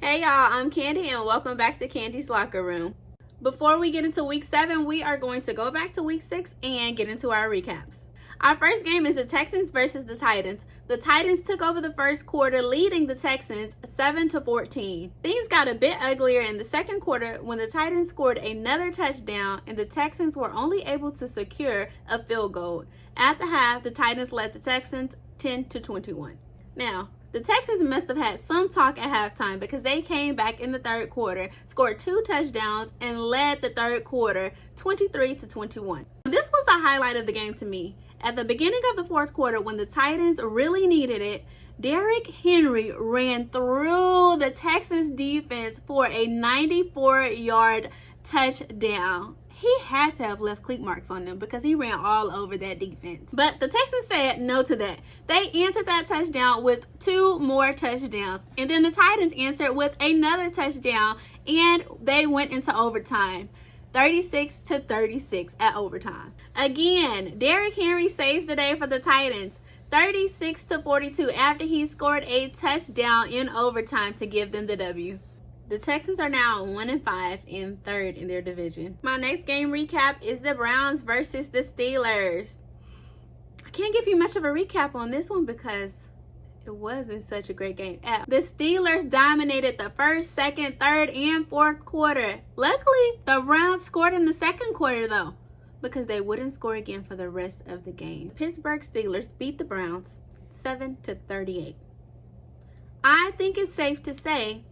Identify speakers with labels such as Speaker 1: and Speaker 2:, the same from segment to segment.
Speaker 1: Hey y'all, I'm Candy and welcome back to Candy's Locker Room. Before we get into week 7, we are going to go back to week 6 and get into our recaps. Our first game is the Texans versus the Titans. The Titans took over the first quarter, leading the Texans 7-14. Things got a bit uglier in the second quarter when the Titans scored another touchdown and the Texans were only able to secure a field goal. At the half, the Titans led the Texans 10-21. Now, the Texans must have had some talk at halftime because they came back in the third quarter, scored 2 touchdowns, and led the third quarter 23-21. This was the highlight of the game to me. At the beginning of the fourth quarter, when the Titans really needed it, Derrick Henry ran through the Texans defense for a 94-yard touchdown. He had to have left cleat marks on them because he ran all over that defense. But the Texans said no to that. They answered that touchdown with 2 more touchdowns. And then the Titans answered with another touchdown, and they went into overtime. 36-36 at overtime. Again, Derrick Henry saves the day for the Titans. 36-42 after he scored a touchdown in overtime to give them the W. The Texans are now 1-5 and third in their division. My next game recap is the Browns versus the Steelers. I can't give you much of a recap on this one because it wasn't such a great game. The Steelers dominated the first, second, third, and fourth quarter. Luckily, the Browns scored in the second quarter though, because they wouldn't score again for the rest of the game. Pittsburgh Steelers beat the Browns 7-38. I think it's safe to say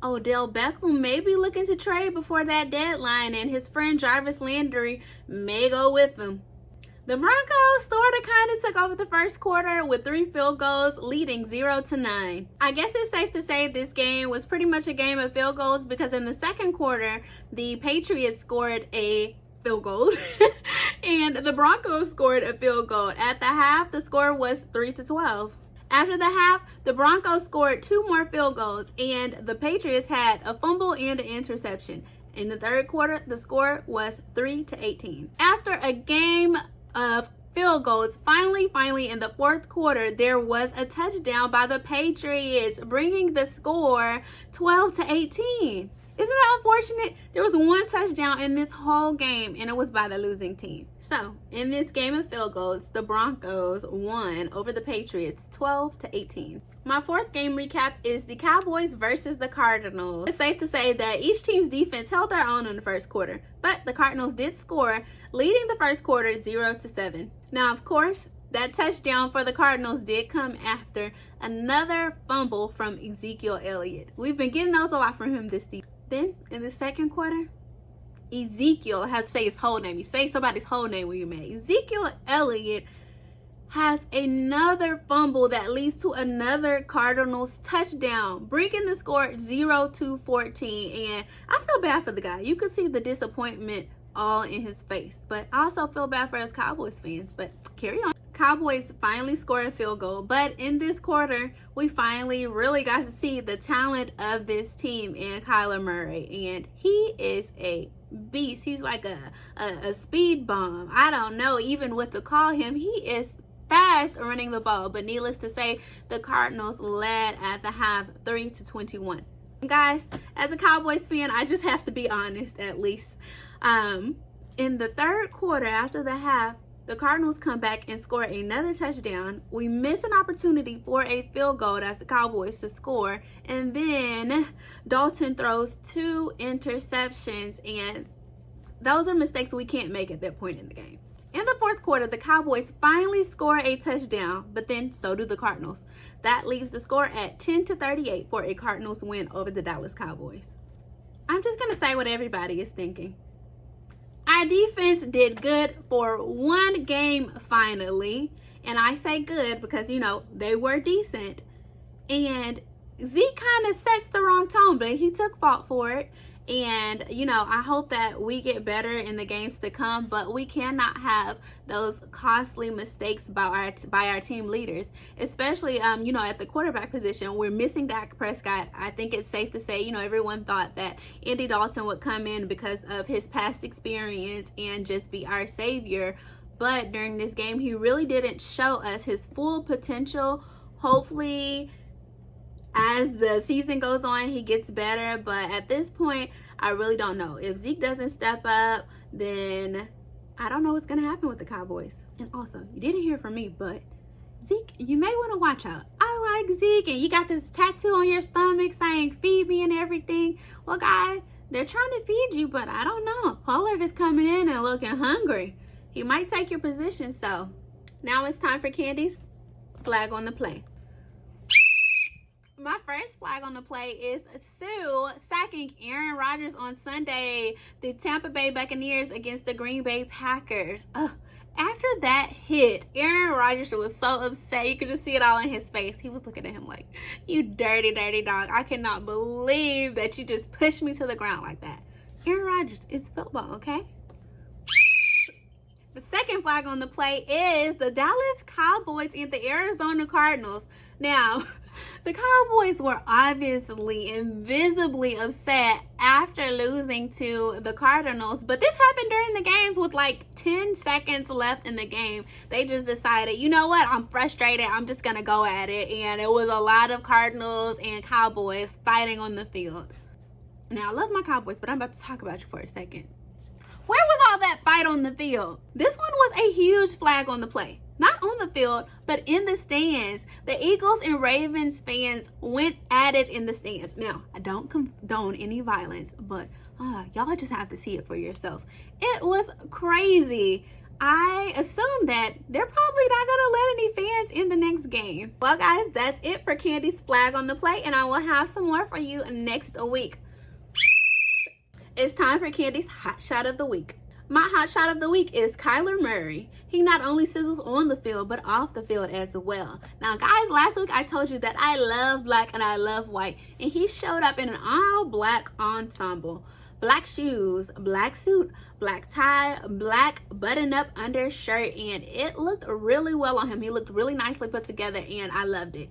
Speaker 1: Odell Beckham may be looking to trade before that deadline, and his friend Jarvis Landry may go with him. The Broncos sort of kind of took over the first quarter with 3 field goals, leading 0-9. I guess it's safe to say this game was pretty much a game of field goals because in the second quarter, the Patriots scored a field goal and the Broncos scored a field goal. At the half, the score was 3-12. After the half, the Broncos scored 2 more field goals, and the Patriots had a fumble and an interception. In the third quarter, the score was 3-18. After a game of field goals, finally in the fourth quarter, there was a touchdown by the Patriots, bringing the score 12-18. Isn't that unfortunate? There was 1 touchdown in this whole game, and it was by the losing team. So, in this game of field goals, the Broncos won over the Patriots 12-18. My fourth game recap is the Cowboys versus the Cardinals. It's safe to say that each team's defense held their own in the first quarter, but the Cardinals did score, leading the first quarter 0-7. Now, of course, that touchdown for the Cardinals did come after another fumble from Ezekiel Elliott. We've been getting those a lot from him this season. Then, in the second quarter, Ezekiel, I have to say his whole name. You say somebody's whole name when you're mad. Ezekiel Elliott has another fumble that leads to another Cardinals touchdown, bringing the score 0-14. And I feel bad for the guy. You could see the disappointment all in his face. But I also feel bad for us Cowboys fans. But carry on. Cowboys finally scored a field goal, but in this quarter, we finally really got to see the talent of this team and Kyler Murray, and he is a beast. He's like a speed bomb. I don't know even what to call him. He is fast running the ball, but needless to say, the Cardinals led at the half 3-21. Guys, as a Cowboys fan, I just have to be honest at least. In the third quarter, after the half, the Cardinals come back and score another touchdown. We miss an opportunity for a field goal as the Cowboys to score. And then Dalton throws 2 interceptions. And those are mistakes we can't make at that point in the game. In the fourth quarter, the Cowboys finally score a touchdown. But then so do the Cardinals. That leaves the score at 10-38 for a Cardinals win over the Dallas Cowboys. I'm just going to say what everybody is thinking. Our defense did good for 1 game finally. And I say good because, you know, they were decent. And Zeke kind of sets the wrong tone, but he took fault for it. And, you know, I hope that we get better in the games to come, but we cannot have those costly mistakes by our team leaders, especially, you know, at the quarterback position. We're missing Dak Prescott. I think it's safe to say, you know, everyone thought that Andy Dalton would come in because of his past experience and just be our savior. But during this game, he really didn't show us his full potential. Hopefully, as the season goes on, he gets better. But at this point, I really don't know. If Zeke doesn't step up, then I don't know what's going to happen with the Cowboys. And also, you didn't hear from me, but Zeke, you may want to watch out. I like Zeke, and you got this tattoo on your stomach saying feed me and everything. Well, guys, they're trying to feed you, but I don't know. Pollard is coming in and looking hungry. He might take your position. So now it's time for Candy's flag on the play. My first flag on the play is Sue sacking Aaron Rodgers on Sunday. The Tampa Bay Buccaneers against the Green Bay Packers. After that hit, Aaron Rodgers was so upset. You could just see it all in his face. He was looking at him like, you dirty, dirty dog. I cannot believe that you just pushed me to the ground like that. Aaron Rodgers, it's football, okay? The second flag on the play is the Dallas Cowboys and the Arizona Cardinals. Now, the Cowboys were obviously invisibly upset after losing to the Cardinals, but this happened during the games with like 10 seconds left in the game. They just decided, you know what, I'm frustrated, I'm just gonna go at it. And it was a lot of Cardinals and Cowboys fighting on the field. Now, I love my Cowboys, but I'm about to talk about you for a second. Where was all that fight on the field? This one was a huge flag on the play. Not on the field, but in the stands. The Eagles and Ravens fans went at it in the stands. Now, I don't condone any violence, but y'all just have to see it for yourselves. It was crazy. I assume that they're probably not going to let any fans in the next game. Well, guys, that's it for Candy's flag on the play, and I will have some more for you next week. It's time for Candy's hot shot of the week. My hot shot of the week is Kyler Murray. He not only sizzles on the field, but off the field as well. Now, guys, last week I told you that I love black and I love white. And he showed up in an all-black ensemble. Black shoes, black suit, black tie, black button-up undershirt. And it looked really well on him. He looked really nicely put together, and I loved it.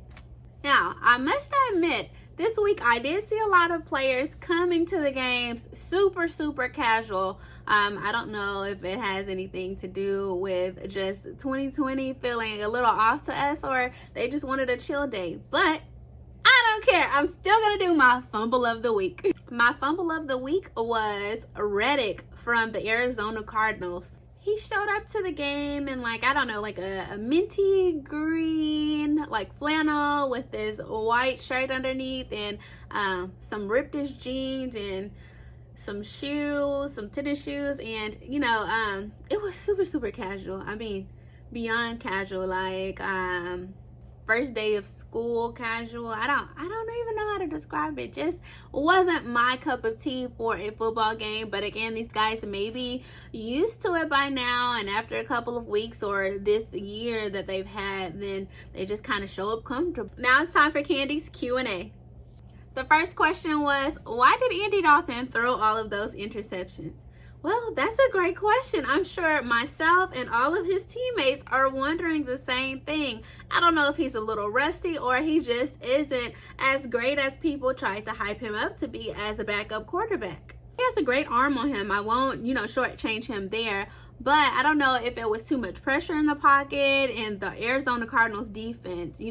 Speaker 1: Now, I must admit, this week I did see a lot of players coming to the games super casual. I don't know if it has anything to do with just 2020 feeling a little off to us, or they just wanted a chill day. But I don't care. I'm still going to do my fumble of the week. My fumble of the week was Reddick from the Arizona Cardinals. He showed up to the game in like, I don't know, like a minty green, like flannel with this white shirt underneath and some ripped-ish jeans and some shoes, some tennis shoes. And, you know, it was super casual. I mean, beyond casual, like first day of school casual. I don't even know how to describe it. Just wasn't my cup of tea for a football game. But again, these guys may be used to it by now, and after a couple of weeks or this year that they've had, then they just kind of show up comfortable. Now it's time for Candy's Q&A. The first question was, why did Andy Dalton throw all of those interceptions? Well, that's a great question. I'm sure myself and all of his teammates are wondering the same thing. I don't know if he's a little rusty or he just isn't as great as people tried to hype him up to be as a backup quarterback. He has a great arm on him. I won't, shortchange him there. But I don't know if it was too much pressure in the pocket, and the Arizona Cardinals defense,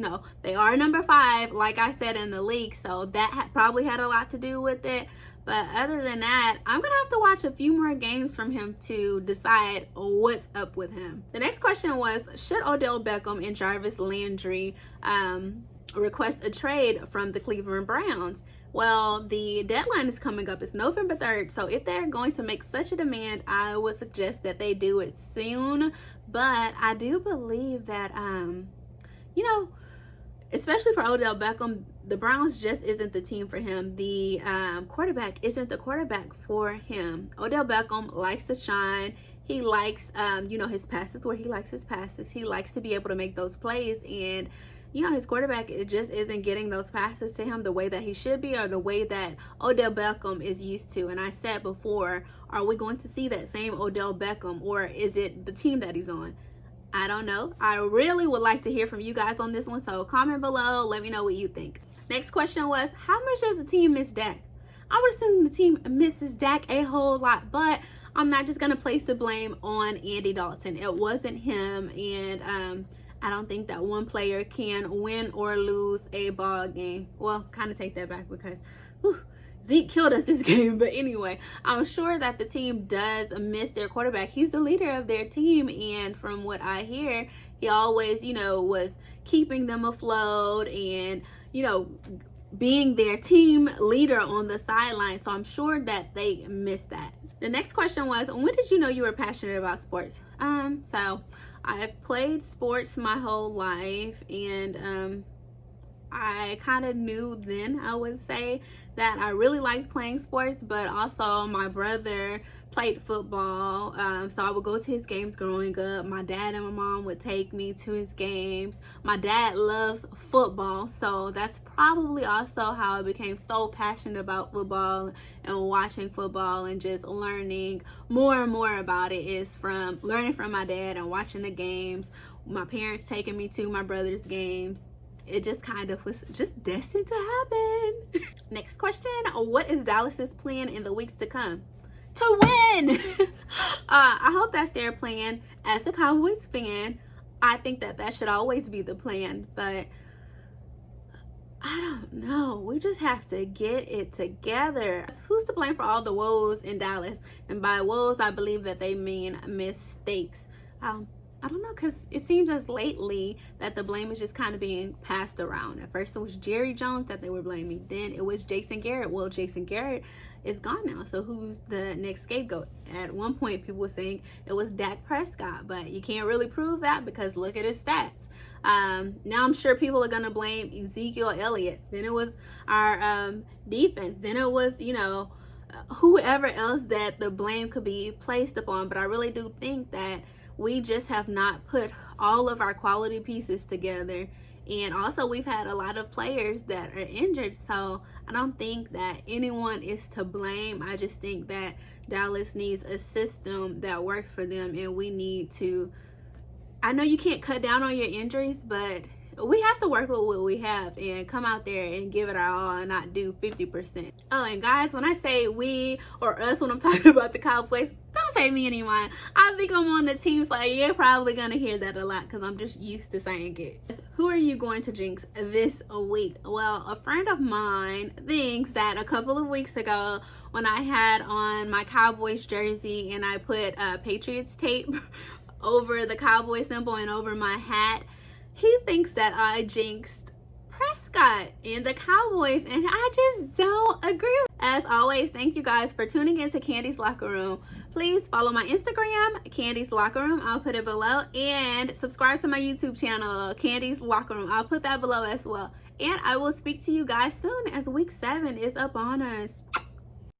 Speaker 1: they are number 5, like I said, in the league. So that probably had a lot to do with it. But other than that, I'm going to have to watch a few more games from him to decide what's up with him. The next question was, should Odell Beckham and Jarvis Landry request a trade from the Cleveland Browns? Well, the deadline is coming up. It's November 3rd. So if they're going to make such a demand, I would suggest that they do it soon. But I do believe that, especially for Odell Beckham, the Browns just isn't the team for him. The quarterback isn't the quarterback for him. Odell Beckham likes to shine. He likes, his passes where he likes his passes. He likes to be able to make those plays. And, his quarterback just isn't getting those passes to him the way that he should be, or the way that Odell Beckham is used to. And I said before, are we going to see that same Odell Beckham, or is it the team that he's on? I don't know. I really would like to hear from you guys on this one. So comment below. Let me know what you think. Next question was, how much does the team miss Dak? I would assume the team misses Dak a whole lot, but I'm not just going to place the blame on Andy Dalton. It wasn't him. And I don't think that one player can win or lose a ball game. Well, kind of take that back because whew, Zeke killed us this game. But anyway, I'm sure that the team does miss their quarterback. He's the leader of their team, and from what I hear, he always, was keeping them afloat and, being their team leader on the sideline. So I'm sure that they missed that. The next question was, when did you know you were passionate about sports? So I've played sports my whole life, and I kind of knew then, I would say, that I really liked playing sports, but also my brother played football, so I would go to his games growing up. My dad and my mom would take me to his games. My dad loves football, so that's probably also how I became so passionate about football and watching football and just learning more and more about it is from learning from my dad and watching the games, my parents taking me to my brother's games. It just kind of was just destined to happen. Next question, what is Dallas's plan in the weeks to come? To win! I hope that's their plan. As a Cowboys fan, I think that should always be the plan, but I don't know. We just have to get it together. Who's to blame for all the woes in Dallas? And by woes, I believe that they mean mistakes. I don't know, because it seems as lately that the blame is just kind of being passed around. At first it was Jerry Jones that they were blaming. Then it was Jason Garrett. Well, Jason Garrett is gone now, so who's the next scapegoat? At one point people were saying it was Dak Prescott, but you can't really prove that because look at his stats. Now I'm sure people are going to blame Ezekiel Elliott. Then it was our defense. Then it was, whoever else that the blame could be placed upon. But I really do think that we just have not put all of our quality pieces together. And also we've had a lot of players that are injured. So I don't think that anyone is to blame. I just think that Dallas needs a system that works for them. And we need to, I know you can't cut down on your injuries, but we have to work with what we have and come out there and give it our all and not do 50%. Oh, and guys, when I say we or us, when I'm talking about the Cowboys, don't pay me any mind. I think I'm on the team, so you're probably going to hear that a lot because I'm just used to saying it. Who are you going to jinx this week? Well, a friend of mine thinks that a couple of weeks ago when I had on my Cowboys jersey and I put Patriots tape over the Cowboy symbol and over my hat, he thinks that I jinxed Prescott and the Cowboys, and I just don't agree. As always, thank you guys for tuning in to Candy's Locker Room. Please follow my Instagram, Candy's Locker Room. I'll put it below. And subscribe to my YouTube channel, Candy's Locker Room. I'll put that below as well. And I will speak to you guys soon as week 7 is upon us.